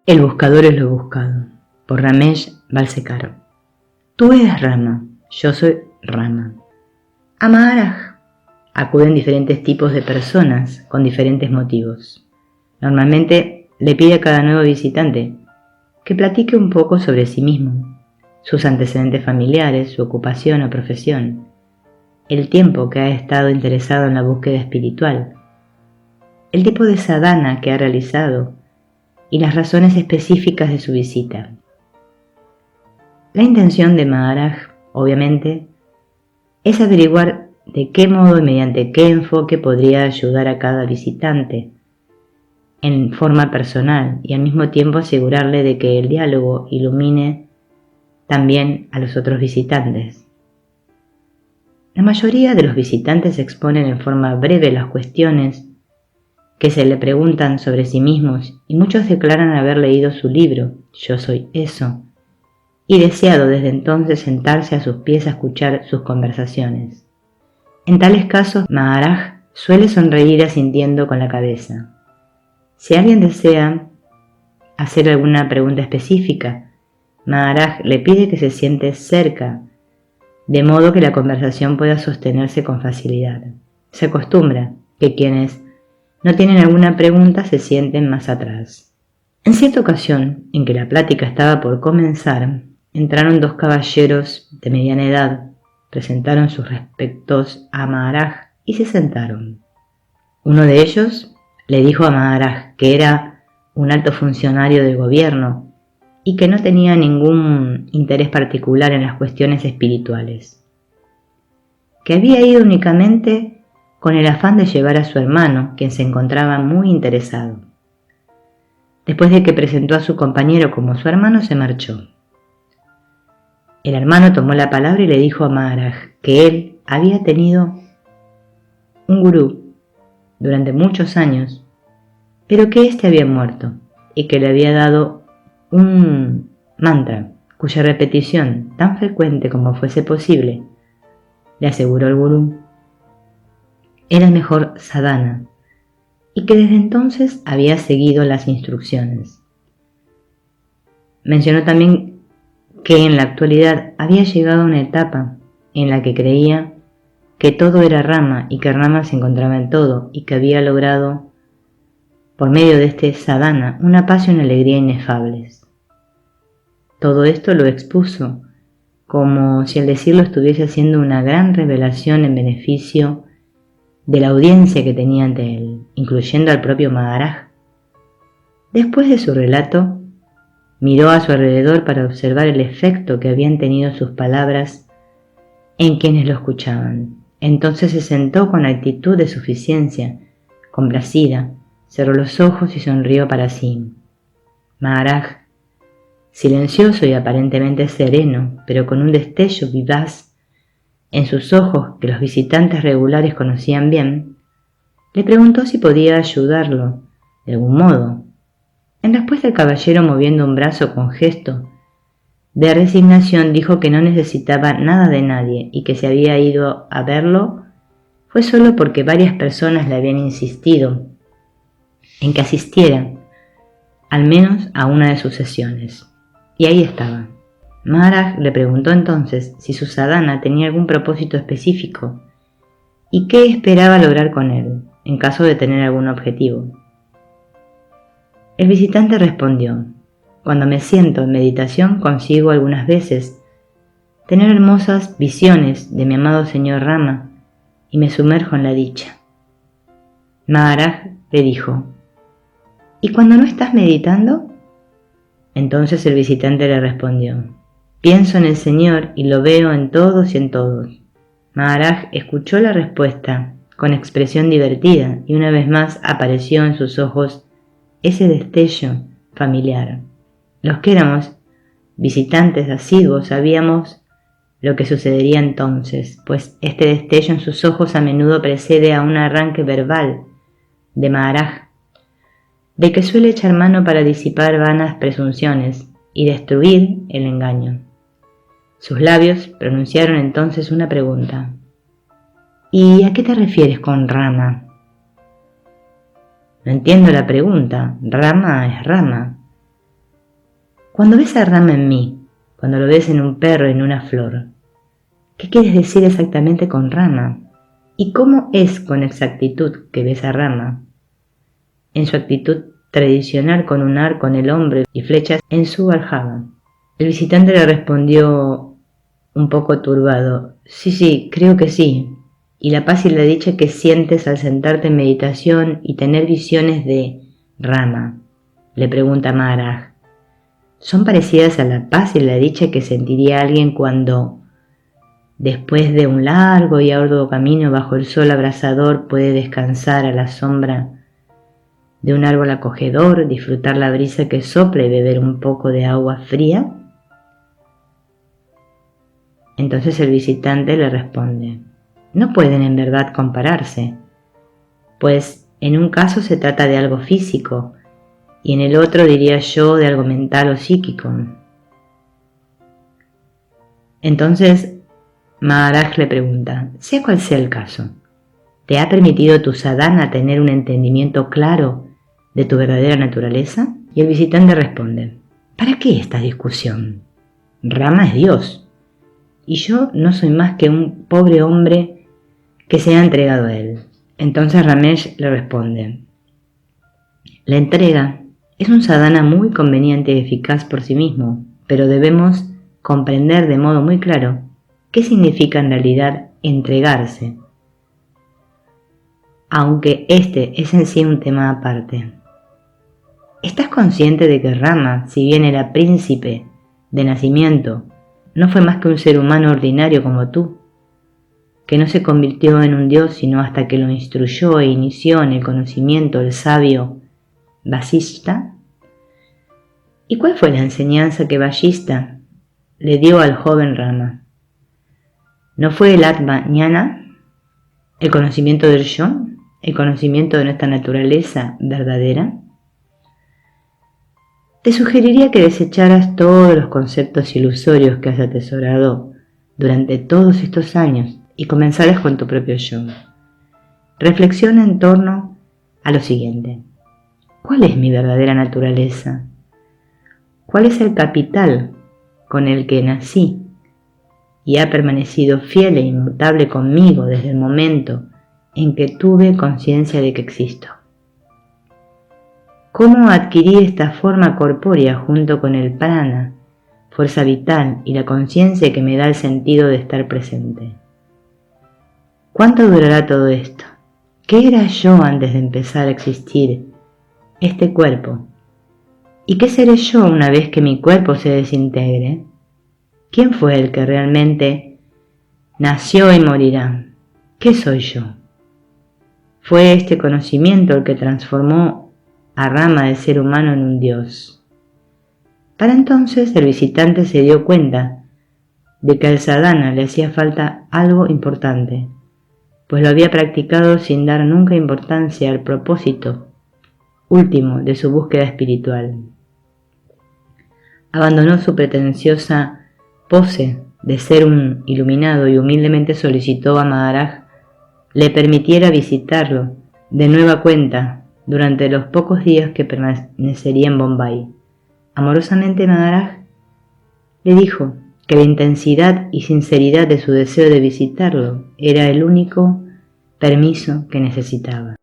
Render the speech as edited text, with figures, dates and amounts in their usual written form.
El buscador es lo buscado, por Ramesh Balsekar. Tú eres Rama, yo soy Rama. A Maharaj acuden diferentes tipos de personas con diferentes motivos. Normalmente le pide a cada nuevo visitante que platique un poco sobre sí mismo, sus antecedentes familiares, su ocupación o profesión, el tiempo que ha estado interesado en la búsqueda espiritual, el tipo de sadhana que ha realizado y las razones específicas de su visita. La intención de Maharaj, obviamente, es averiguar de qué modo y mediante qué enfoque podría ayudar a cada visitante en forma personal y al mismo tiempo asegurarle de que el diálogo ilumine también a los otros visitantes. La mayoría de los visitantes exponen en forma breve las cuestiones que se le preguntan sobre sí mismos y muchos declaran haber leído su libro, Yo soy eso, y deseado desde entonces sentarse a sus pies a escuchar sus conversaciones. En tales casos, Maharaj suele sonreír asintiendo con la cabeza. Si alguien desea hacer alguna pregunta específica, Maharaj le pide que se siente cerca, de modo que la conversación pueda sostenerse con facilidad. Se acostumbra que quienes no tienen alguna pregunta se sienten más atrás. En cierta ocasión, en que la plática estaba por comenzar, entraron dos caballeros de mediana edad, presentaron sus respectos a Maharaj y se sentaron. Uno de ellos le dijo a Maharaj que era un alto funcionario del gobierno y que no tenía ningún interés particular en las cuestiones espirituales, que había ido únicamente con el afán de llevar a su hermano, quien se encontraba muy interesado. Después de que presentó a su compañero como su hermano, se marchó. El hermano tomó la palabra y le dijo a Maharaj que él había tenido un gurú durante muchos años, pero que éste había muerto y que le había dado un mantra cuya repetición, tan frecuente como fuese posible, le aseguró el gurú, era el mejor sadhana y que desde entonces había seguido las instrucciones. Mencionó también que en la actualidad había llegado a una etapa en la que creía que todo era Rama y que Rama se encontraba en todo y que había logrado, por medio de este sadhana, una paz y una alegría inefables. Todo esto lo expuso como si al decirlo estuviese haciendo una gran revelación en beneficio de la audiencia que tenía ante él, incluyendo al propio Maharaj. Después de su relato, miró a su alrededor para observar el efecto que habían tenido sus palabras en quienes lo escuchaban. Entonces se sentó con actitud de suficiencia, complacida, cerró los ojos y sonrió para sí. Maharaj, silencioso y aparentemente sereno, pero con un destello vivaz en sus ojos que los visitantes regulares conocían bien, le preguntó si podía ayudarlo de algún modo. En respuesta, el caballero, moviendo un brazo con gesto de resignación, dijo que no necesitaba nada de nadie y que si había ido a verlo fue solo porque varias personas le habían insistido en que asistiera al menos a una de sus sesiones. Y ahí estaba. Maharaj le preguntó entonces si su sadhana tenía algún propósito específico y qué esperaba lograr con él, en caso de tener algún objetivo. El visitante respondió: cuando me siento en meditación consigo algunas veces tener hermosas visiones de mi amado señor Rama y me sumerjo en la dicha. Maharaj le dijo: ¿y cuando no estás meditando? Entonces el visitante le respondió: pienso en el Señor y lo veo en todos y en todos. Maharaj escuchó la respuesta con expresión divertida y una vez más apareció en sus ojos ese destello familiar. Los que éramos visitantes asiduos sabíamos lo que sucedería entonces, pues este destello en sus ojos a menudo precede a un arranque verbal de Maharaj, de que suele echar mano para disipar vanas presunciones y destruir el engaño. Sus labios pronunciaron entonces una pregunta: ¿y a qué te refieres con Rama? No entiendo la pregunta. Rama es Rama. Cuando ves a Rama en mí, cuando lo ves en un perro, en una flor, ¿qué quieres decir exactamente con Rama? ¿Y cómo es con exactitud que ves a Rama? En su actitud tradicional con un arco en el hombro y flechas en su aljaba. El visitante le respondió un poco turbado: sí, creo que sí. Y la paz y la dicha que sientes al sentarte en meditación y tener visiones de Rama, le pregunta Maharaj, ¿son parecidas a la paz y la dicha que sentiría alguien cuando, después de un largo y arduo camino bajo el sol abrasador, puede descansar a la sombra de un árbol acogedor, disfrutar la brisa que sopla y beber un poco de agua fría? Entonces el visitante le responde: no pueden en verdad compararse, pues en un caso se trata de algo físico y en el otro, diría yo, de algo mental o psíquico. Entonces Maharaj le pregunta: sea cual sea el caso, ¿te ha permitido tu sadhana tener un entendimiento claro de tu verdadera naturaleza? Y el visitante responde: ¿para qué esta discusión? Rama es Dios, y yo no soy más que un pobre hombre que se ha entregado a él. Entonces Ramesh le responde: la entrega es un sadhana muy conveniente y eficaz por sí mismo, pero debemos comprender de modo muy claro qué significa en realidad entregarse, aunque este es en sí un tema aparte. ¿Estás consciente de que Rama, si bien era príncipe de nacimiento, no fue más que un ser humano ordinario como tú, que no se convirtió en un dios sino hasta que lo instruyó e inició en el conocimiento el sabio Vasishta? ¿Y cuál fue la enseñanza que Vasishta le dio al joven Rama? ¿No fue el Atma Jnana, el conocimiento del yo, el conocimiento de nuestra naturaleza verdadera? Te sugeriría que desecharas todos los conceptos ilusorios que has atesorado durante todos estos años y comenzaras con tu propio yo. Reflexiona en torno a lo siguiente: ¿cuál es mi verdadera naturaleza? ¿Cuál es el capital con el que nací y ha permanecido fiel e inmutable conmigo desde el momento en que tuve conciencia de que existo? ¿Cómo adquirí esta forma corpórea junto con el prana, fuerza vital, y la conciencia que me da el sentido de estar presente? ¿Cuánto durará todo esto? ¿Qué era yo antes de empezar a existir este cuerpo? ¿Y qué seré yo una vez que mi cuerpo se desintegre? ¿Quién fue el que realmente nació y morirá? ¿Qué soy yo? Fue este conocimiento el que transformó a Rama del ser humano en un dios. Para entonces el visitante se dio cuenta de que al sadhana le hacía falta algo importante, pues lo había practicado sin dar nunca importancia al propósito último de su búsqueda espiritual. Abandonó su pretenciosa pose de ser un iluminado y humildemente solicitó a Maharaj le permitiera visitarlo de nueva cuenta durante los pocos días que permanecería en Bombay. Amorosamente Maharaj le dijo que la intensidad y sinceridad de su deseo de visitarlo era el único permiso que necesitaba.